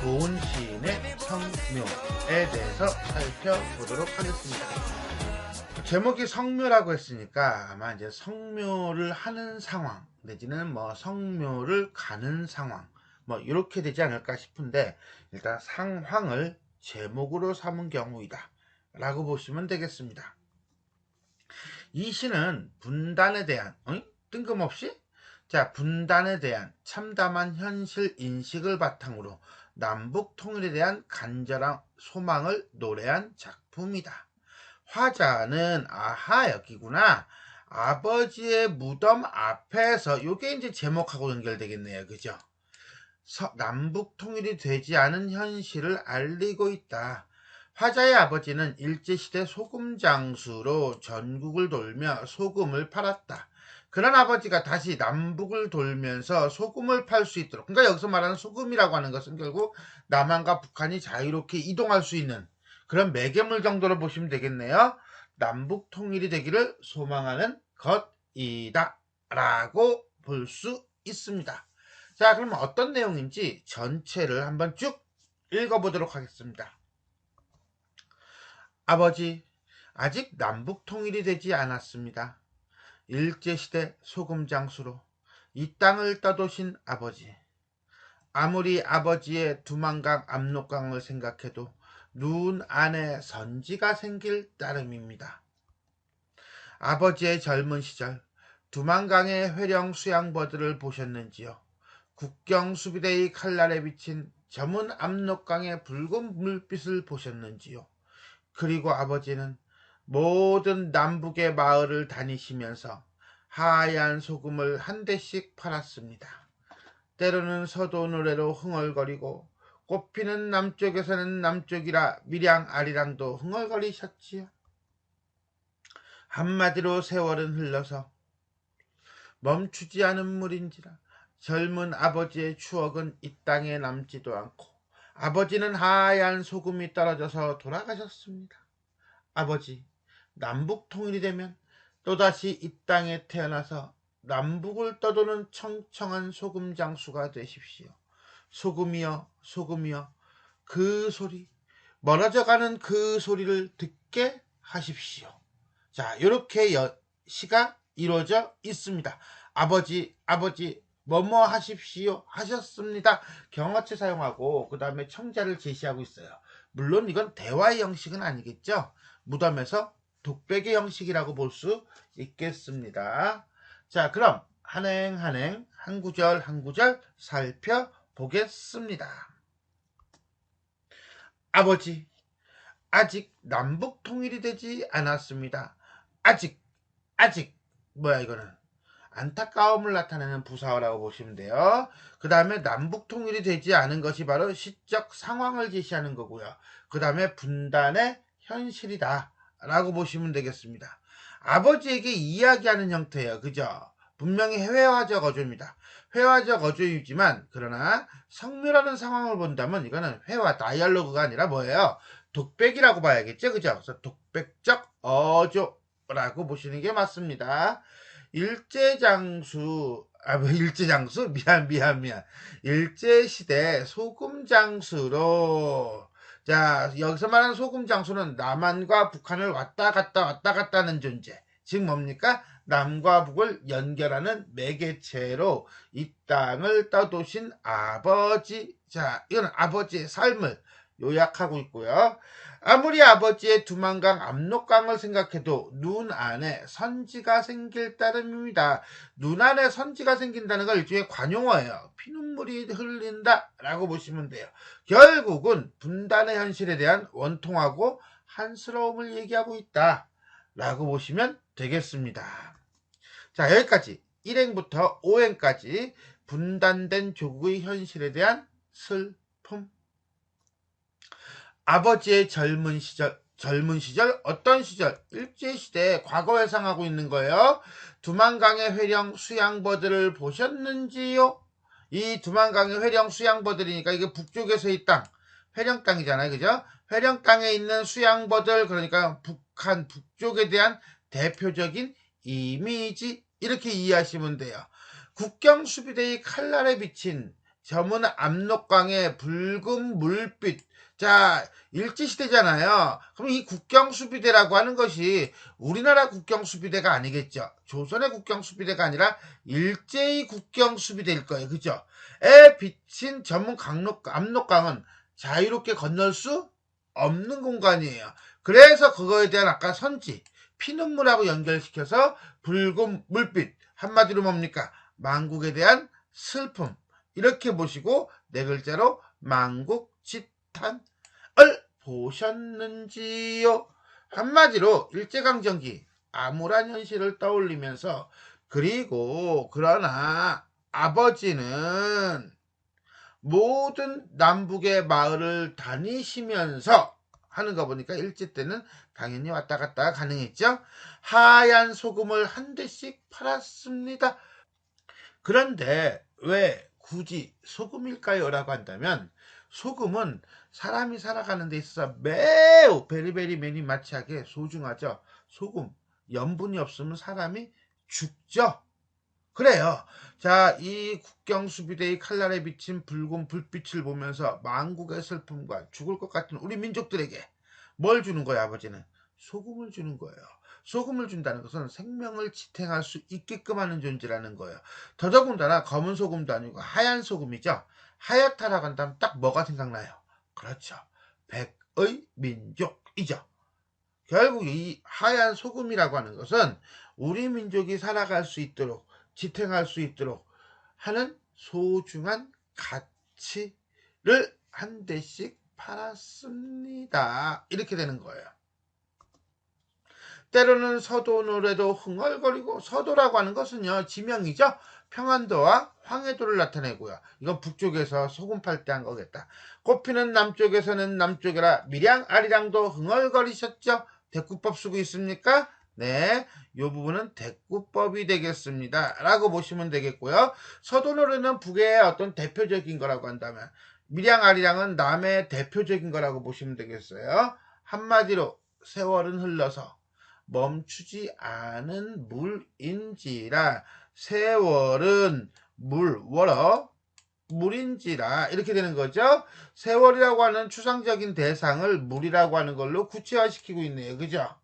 좋은 시인의 성묘에 대해서 살펴보도록 하겠습니다. 제목이 성묘라고 했으니까 아마 이제 성묘를 하는 상황 내지는 뭐 성묘를 가는 상황 뭐 이렇게 되지 않을까 싶은데, 일단 상황을 제목으로 삼은 경우이다 라고 보시면 되겠습니다. 이 시는 분단에 대한 뜬금없이 분단에 대한 참담한 현실 인식을 바탕으로 남북 통일에 대한 간절한 소망을 노래한 작품이다. 화자는 여기구나. 아버지의 무덤 앞에서, 요게 이제 제목하고 연결되겠네요. 그죠? 남북 통일이 되지 않은 현실을 알리고 있다. 화자의 아버지는 일제시대 소금장수로 전국을 돌며 소금을 팔았다. 그런 아버지가 다시 남북을 돌면서 소금을 팔 수 있도록, 그러니까 여기서 말하는 소금이라고 하는 것은 결국 남한과 북한이 자유롭게 이동할 수 있는 그런 매개물 정도로 보시면 되겠네요. 남북 통일이 되기를 소망하는 것이다 라고 볼 수 있습니다. 자, 그러면 어떤 내용인지 전체를 한번 쭉 읽어보도록 하겠습니다. 아버지, 아직 남북 통일이 되지 않았습니다. 일제시대 소금장수로 이 땅을 떠도신 아버지. 아무리 아버지의 두만강 압록강을 생각해도 눈 안에 선지가 생길 따름입니다. 아버지의 젊은 시절 두만강의 회령 수양버들을 보셨는지요? 국경 수비대의 칼날에 비친 저문 압록강의 붉은 물빛을 보셨는지요? 그리고 아버지는 모든 남북의 마을을 다니시면서 하얀 소금을 한 대씩 팔았습니다. 때로는 서도 노래로 흥얼거리고 꽃피는 남쪽에서는 남쪽이라 미량아리랑도 흥얼거리셨지요. 한마디로 세월은 흘러서 멈추지 않은 물인지라 젊은 아버지의 추억은 이 땅에 남지도 않고 아버지는 하얀 소금이 떨어져서 돌아가셨습니다. 아버지, 남북 통일이 되면 또다시 이 땅에 태어나서 남북을 떠도는 청청한 소금 장수가 되십시오. 소금이여, 소금이여, 그 소리, 멀어져가는 그 소리를 듣게 하십시오. 자, 이렇게 시가 이루어져 있습니다. 아버지, 아버지, 뭐뭐 하십시오 하셨습니다. 경어체 사용하고 그 다음에 청자를 제시하고 있어요. 물론 이건 대화의 형식은 아니겠죠. 무덤에서 독백의 형식이라고 볼 수 있겠습니다. 자, 그럼 한행 한 구절 한 구절 살펴보겠습니다. 아버지, 아직 남북 통일이 되지 않았습니다. 아직 뭐야 이거는? 안타까움을 나타내는 부사어라고 보시면 돼요. 그 다음에 남북 통일이 되지 않은 것이 바로 시적 상황을 제시하는 거고요. 그 다음에 분단의 현실이다 라고 보시면 되겠습니다. 아버지에게 이야기하는 형태예요. 그죠? 분명히 회화적 어조입니다. 회화적 어조이지만 그러나 성묘라는 상황을 본다면 이거는 회화 다이얼로그가 아니라 뭐예요? 독백이라고 봐야겠죠. 그죠? 그래서 독백적 어조라고 보시는 게 맞습니다. 일제장수 미안. 일제시대 소금장수로, 자, 여기서 말하는 소금장수는 남한과 북한을 왔다 갔다 하는 존재. 즉 뭡니까? 남과 북을 연결하는 매개체로 이 땅을 떠도신 아버지. 자, 이건 아버지의 삶을 요약하고 있고요. 아무리 아버지의 두만강 압록강을 생각해도 눈 안에 선지가 생길 따름입니다. 눈 안에 선지가 생긴다는 걸 일종의 관용어예요. 피눈물이 흘린다 라고 보시면 돼요. 결국은 분단의 현실에 대한 원통하고 한스러움을 얘기하고 있다 라고 보시면 되겠습니다. 자, 여기까지 1행부터 5행까지 분단된 조국의 현실에 대한 슬픔. 아버지의 젊은 시절 어떤 시절? 일제시대 과거 회상하고 있는 거예요. 두만강의 회령 수양버들을 보셨는지요? 이 두만강의 회령 수양버들이니까 이게 북쪽에서의 땅, 회령 땅이잖아요. 그죠? 회령 땅에 있는 수양버들, 그러니까 북한 북쪽에 대한 대표적인 이미지, 이렇게 이해하시면 돼요. 국경 수비대의 칼날에 비친 저문 압록강의 붉은 물빛. 자, 일제시대잖아요. 그럼 이 국경수비대라고 하는 것이 우리나라 국경수비대가 아니겠죠. 조선의 국경수비대가 아니라 일제의 국경수비대일 거예요. 그죠? 에 비친 저문 압록강은 자유롭게 건널 수 없는 공간이에요. 그래서 그거에 대한 아까 선지, 피눈물하고 연결시켜서 붉은 물빛. 한마디로 뭡니까? 망국에 대한 슬픔. 이렇게 보시고 네 글자로 망국지탄을 보셨는지요? 한마디로 일제강점기 암울한 현실을 떠올리면서 그리고 그러나 아버지는 모든 남북의 마을을 다니시면서 하는 거 보니까 일제 때는 당연히 왔다 갔다 가능했죠. 하얀 소금을 한 대씩 팔았습니다. 그런데 왜 굳이 소금일까요? 라고 한다면 소금은 사람이 살아가는 데 있어서 매우 베리베리 매니 마치하게 소중하죠. 소금, 염분이 없으면 사람이 죽죠. 그래요. 자, 이 국경수비대의 칼날에 비친 붉은 불빛을 보면서 망국의 슬픔과 죽을 것 같은 우리 민족들에게 뭘 주는 거예요, 아버지는? 소금을 주는 거예요. 소금을 준다는 것은 생명을 지탱할 수 있게끔 하는 존재라는 거예요. 더더군다나 검은 소금도 아니고 하얀 소금이죠. 하얗다라고 한다면 딱 뭐가 생각나요? 그렇죠. 백의 민족이죠. 결국 이 하얀 소금이라고 하는 것은 우리 민족이 살아갈 수 있도록 지탱할 수 있도록 하는 소중한 가치를 한 대씩 팔았습니다. 이렇게 되는 거예요. 때로는 서도 노래도 흥얼거리고, 서도라고 하는 것은요 지명이죠. 평안도와 황해도를 나타내고요. 이건 북쪽에서 소금 팔 때 한 거겠다. 꽃피는 남쪽에서는 남쪽이라 밀양 아리랑도 흥얼거리셨죠. 대꾸법 쓰고 있습니까? 네, 이 부분은 대꾸법이 되겠습니다. 라고 보시면 되겠고요. 서도노래는 북의 어떤 대표적인 거라고 한다면 밀양 아리랑은 남의 대표적인 거라고 보시면 되겠어요. 한마디로 세월은 흘러서 멈추지 않은 물인지라 세월은 물인지라 이렇게 되는 거죠. 세월이라고 하는 추상적인 대상을 물이라고 하는 걸로 구체화시키고 있네요. 그죠?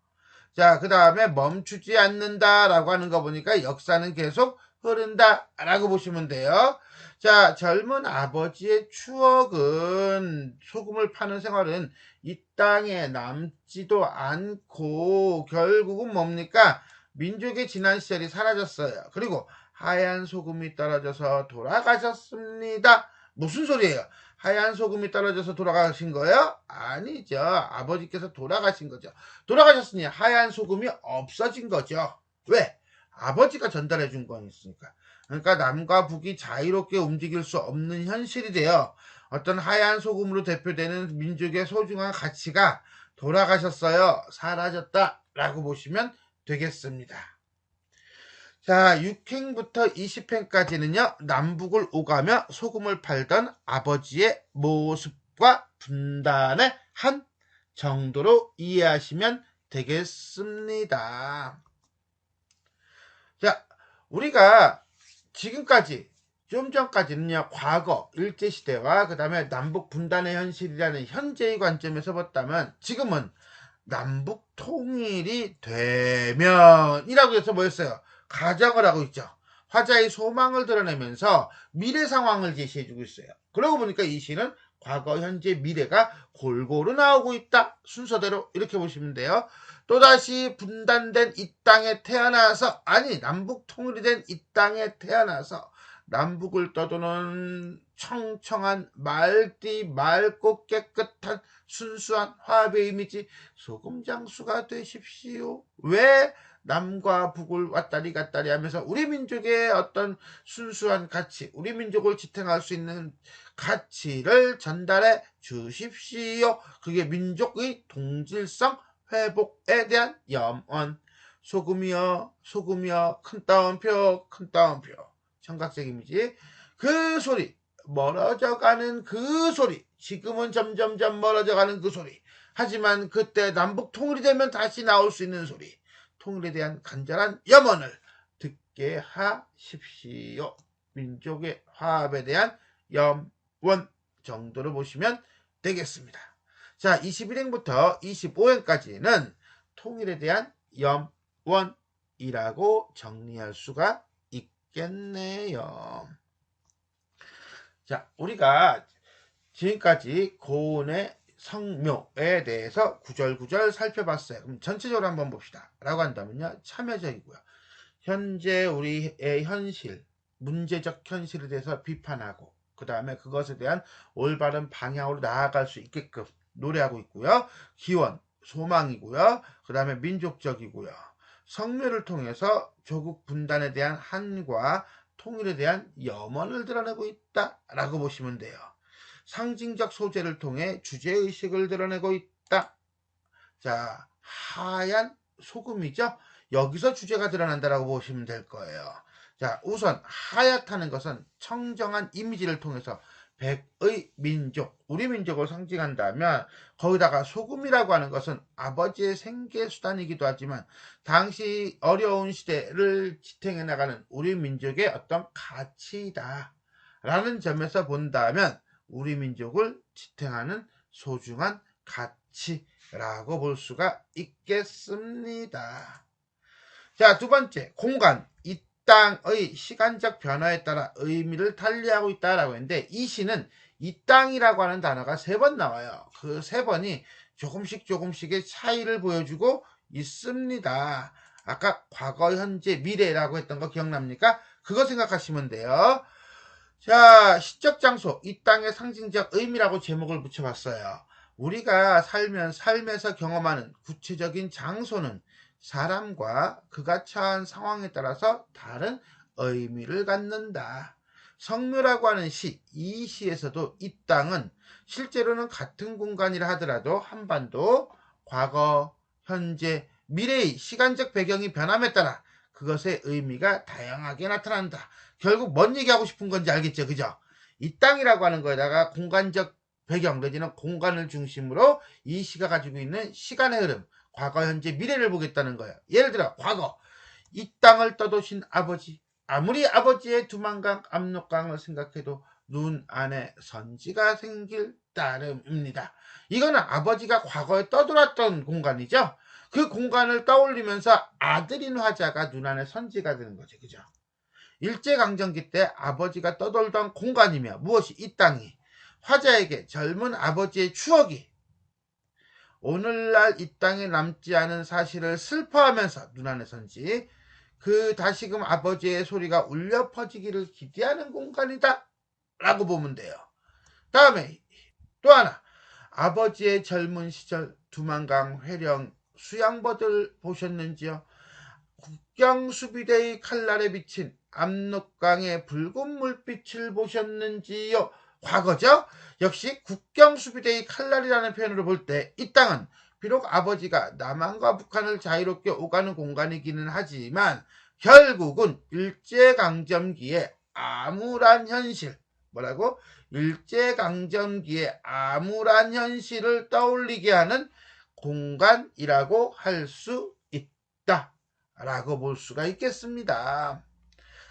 자, 그 다음에 멈추지 않는다라고 하는 거 보니까 역사는 계속 흐른다라고 보시면 돼요. 자, 젊은 아버지의 추억은 소금을 파는 생활은 이 땅에 남지도 않고 결국은 뭡니까? 민족의 지난 시절이 사라졌어요. 그리고 하얀 소금이 떨어져서 돌아가셨습니다. 무슨 소리예요? 하얀 소금이 떨어져서 돌아가신 거예요? 아니죠. 아버지께서 돌아가신 거죠. 돌아가셨으니 하얀 소금이 없어진 거죠. 왜? 아버지가 전달해 준 거니까. 그러니까 남과 북이 자유롭게 움직일 수 없는 현실이 되어 어떤 하얀 소금으로 대표되는 민족의 소중한 가치가 돌아가셨어요. 사라졌다. 라고 보시면 되겠습니다. 자, 6행부터 20행까지는요, 남북을 오가며 소금을 팔던 아버지의 모습과 분단의 한 정도로 이해하시면 되겠습니다. 자, 우리가 지금까지, 좀 전까지는요, 과거, 일제시대와 그 다음에 남북 분단의 현실이라는 현재의 관점에서 봤다면, 지금은 남북 통일이 되면이라고 해서 뭐였어요? 가정을 하고 있죠. 화자의 소망을 드러내면서 미래 상황을 제시해주고 있어요. 그러고 보니까 이 시는 과거, 현재, 미래가 골고루 나오고 있다. 순서대로 이렇게 보시면 돼요. 또다시 분단된 이 땅에 태어나서, 아니 남북 통일이 된 이 땅에 태어나서 남북을 떠도는 청청한 맑고 깨끗한 순수한 화합의 이미지 소금장수가 되십시오. 왜? 남과 북을 왔다리 갔다리 하면서 우리 민족의 어떤 순수한 가치, 우리 민족을 지탱할 수 있는 가치를 전달해 주십시오. 그게 민족의 동질성 회복에 대한 염원. 소금이여 큰 따옴표 청각적 이미지. 그 소리, 멀어져가는 그 소리, 지금은 점점점 멀어져가는 그 소리. 하지만 그때 남북 통일이 되면 다시 나올 수 있는 소리. 통일에 대한 간절한 염원을 듣게 하십시오. 민족의 화합에 대한 염원 정도로 보시면 되겠습니다. 자, 21행부터 25행까지는 통일에 대한 염원이라고 정리할 수가 있겠네요. 자, 우리가 지금까지 고운의 성묘에 대해서 구절구절 살펴봤어요. 그럼 전체적으로 한번 봅시다. 라고 한다면요, 참여적이고요. 현재 우리의 현실, 문제적 현실에 대해서 비판하고, 그 다음에 그것에 대한 올바른 방향으로 나아갈 수 있게끔 노래하고 있고요. 기원, 소망이고요. 그 다음에 민족적이고요. 성묘를 통해서 조국 분단에 대한 한과 통일에 대한 염원을 드러내고 있다라고 보시면 돼요. 상징적 소재를 통해 주제의식을 드러내고 있다. 자, 하얀 소금이죠. 여기서 주제가 드러난다라고 보시면 될 거예요. 자, 우선 하얗다는 것은 청정한 이미지를 통해서 백의 민족, 우리 민족을 상징한다면 거기다가 소금이라고 하는 것은 아버지의 생계수단이기도 하지만 당시 어려운 시대를 지탱해 나가는 우리 민족의 어떤 가치이다 라는 점에서 본다면 우리 민족을 지탱하는 소중한 가치라고 볼 수가 있겠습니다. 자, 두 번째, 공간. 이 땅의 시간적 변화에 따라 의미를 달리하고 있다라고 했는데 이 시는 이 땅이라고 하는 단어가 3번 나와요. 그 3번이 조금씩의 차이를 보여주고 있습니다. 아까 과거, 현재, 미래라고 했던 거 기억납니까? 그거 생각하시면 돼요. 자, 시적 장소, 이 땅의 상징적 의미라고 제목을 붙여봤어요. 우리가 삶에서 경험하는 구체적인 장소는 사람과 그가 처한 상황에 따라서 다른 의미를 갖는다. 성묘라고 하는 시, 이 시에서도 이 땅은 실제로는 같은 공간이라 하더라도 한반도, 과거, 현재, 미래의 시간적 배경이 변함에 따라 그것의 의미가 다양하게 나타난다. 결국 뭔 얘기하고 싶은 건지 알겠죠? 그죠? 이 땅이라고 하는 거에다가 공간적 배경 내지는 공간을 중심으로 이 시가 가지고 있는 시간의 흐름, 과거, 현재, 미래를 보겠다는 거예요. 예를 들어 과거, 이 땅을 떠도신 아버지, 아무리 아버지의 두만강, 압록강을 생각해도 눈 안에 선지가 생길 따름입니다. 이거는 아버지가 과거에 떠돌았던 공간이죠. 그 공간을 떠올리면서 아들인 화자가 눈 안에 선지가 되는 거죠. 그죠? 일제강점기 때 아버지가 떠돌던 공간이며 무엇이 이 땅이 화자에게 젊은 아버지의 추억이 오늘날 이 땅에 남지 않은 사실을 슬퍼하면서 눈안에 선지 그 다시금 아버지의 소리가 울려 퍼지기를 기대하는 공간이다 라고 보면 돼요. 다음에 또 하나, 아버지의 젊은 시절 두만강, 회령, 수양버들 보셨는지요? 국경수비대의 칼날에 비친 압록강의 붉은 물빛을 보셨는지요? 과거죠? 역시 국경수비대의 칼날이라는 표현으로 볼 때 이 땅은 비록 아버지가 남한과 북한을 자유롭게 오가는 공간이기는 하지만 결국은 일제강점기의 암울한 현실, 뭐라고? 일제강점기의 암울한 현실을 떠올리게 하는 공간이라고 할 수 있다 라고 볼 수가 있겠습니다.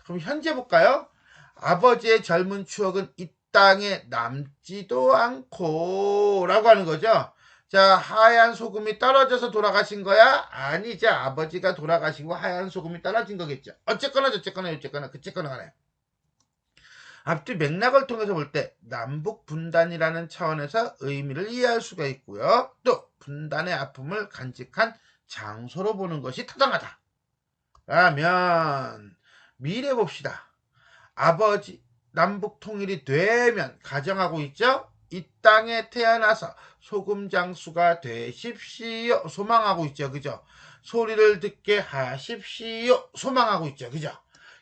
그럼 현재 볼까요? 아버지의 젊은 추억은 이 땅에 남지도 않고 라고 하는 거죠. 자, 하얀 소금이 떨어져서 돌아가신 거야? 아니죠. 아버지가 돌아가시고 하얀 소금이 떨어진 거겠죠. 어쨌거나 그쨌거나 간에 앞뒤 맥락을 통해서 볼 때 남북 분단이라는 차원에서 의미를 이해할 수가 있고요. 또 분단의 아픔을 간직한 장소로 보는 것이 타당하다. 라면 미래 봅시다. 아버지 남북 통일이 되면 가정하고 있죠. 이 땅에 태어나서 소금 장수가 되십시오 소망하고 있죠. 그죠? 소리를 듣게 하십시오 소망하고 있죠. 그죠?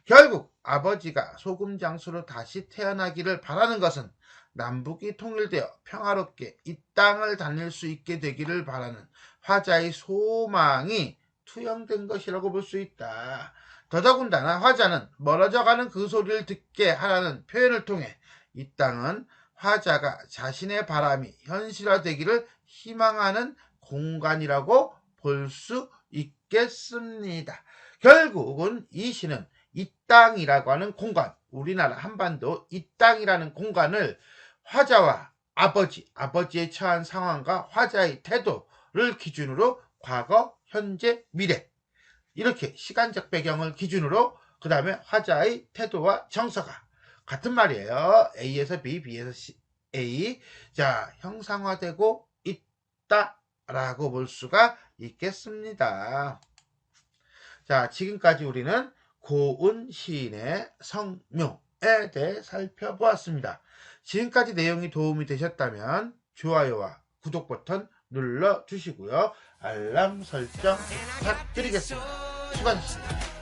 결국 아버지가 소금 장수로 다시 태어나기를 바라는 것은 남북이 통일되어 평화롭게 이 땅을 다닐 수 있게 되기를 바라는 화자의 소망이 투영된 것이라고 볼 수 있다. 더더군다나 화자는 멀어져가는 그 소리를 듣게 하라는 표현을 통해 이 땅은 화자가 자신의 바람이 현실화되기를 희망하는 공간이라고 볼 수 있겠습니다. 결국은 이 시는 이 땅이라고 하는 공간, 우리나라 한반도 이 땅이라는 공간을 화자와 아버지의 처한 상황과 화자의 태도를 기준으로 과거, 현재, 미래 이렇게 시간적 배경을 기준으로 그 다음에 화자의 태도와 정서가 같은 말이에요. A에서 B, B에서 A. 자, 형상화되고 있다라고 볼 수가 있겠습니다. 자, 지금까지 우리는 고은 시인의 성묘에 대해 살펴보았습니다. 지금까지 내용이 도움이 되셨다면 좋아요와 구독 버튼 눌러주시고요. 알람 설정 부탁드리겠습니다. 수고하셨습니다.